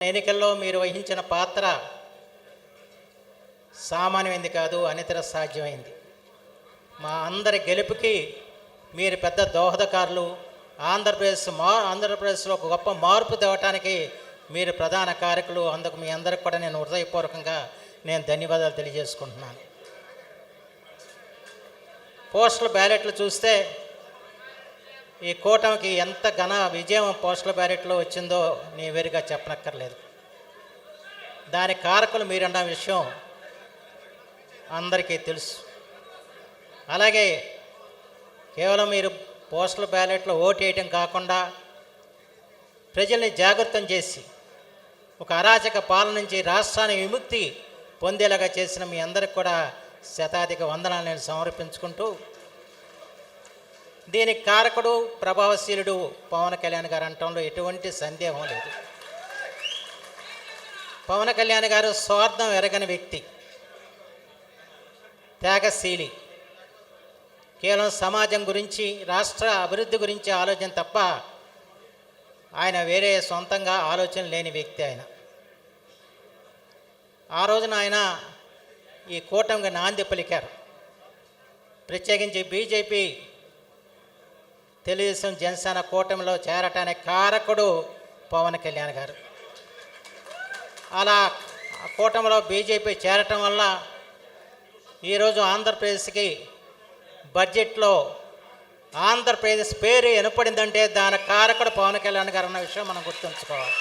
ఎన్నికల్లో మీరు వహించిన పాత్ర సామాన్యమైంది కాదు, అనితర సాధ్యమైంది. మా అందరి గెలుపుకి మీరు పెద్ద దోహదకారులు. ఆంధ్రప్రదేశ్లో ఒక గొప్ప మార్పు తేవటానికి మీరు ప్రధాన కారకులు. అందుకు మీ అందరికి కూడా నేను హృదయపూర్వకంగా ధన్యవాదాలు తెలియజేసుకుంటున్నాను. పోస్టల్ బ్యాలెట్లు చూస్తే ఈ కూటమికి ఎంత ఘన విజయం పోస్టల్ బ్యాలెట్లో వచ్చిందో నేను వేరుగా చెప్పనక్కర్లేదు. దాని కారకులు మీరన్న విషయం అందరికీ తెలుసు. అలాగే కేవలం మీరు పోస్టల్ బ్యాలెట్లో ఓటు వేయటం కాకుండా ప్రజల్ని జాగృతం చేసి ఒక అరాచక పాలన నుంచి రాష్ట్రాన్ని విముక్తి పొందేలాగా చేసిన మీ అందరికి కూడా శతాధిక వందనాలు నేను సమర్పించుకుంటూ, దీనికి కారకుడు ప్రభావశీలుడు పవన్ కళ్యాణ్ గారు అనటంలో ఎటువంటి సందేహం లేదు. పవన్ కళ్యాణ్ గారు స్వార్థం ఎరగని వ్యక్తి, త్యాగశీలి. కేవలం సమాజం గురించి, రాష్ట్ర అభివృద్ధి గురించి ఆలోచన తప్ప ఆయన వేరే సొంతంగా ఆలోచన లేని వ్యక్తి. ఆయన ఆ రోజున ఆయన ఈ కూటమికి నాంది పలికారు. ప్రత్యేకించి బీజేపీ, తెలుగుదేశం, జనసేన కూటమిలో చేరటానికి కారకుడు పవన్ కళ్యాణ్ గారు. అలా కూటమిలో బీజేపీ చేరటం వల్ల ఈరోజు ఆంధ్రప్రదేశ్కి బడ్జెట్లో ఆంధ్రప్రదేశ్ పేరు వినపడిందంటే దాని కారకుడు పవన్ కళ్యాణ్ గారు అన్న విషయం మనం గుర్తుంచుకోవాలి.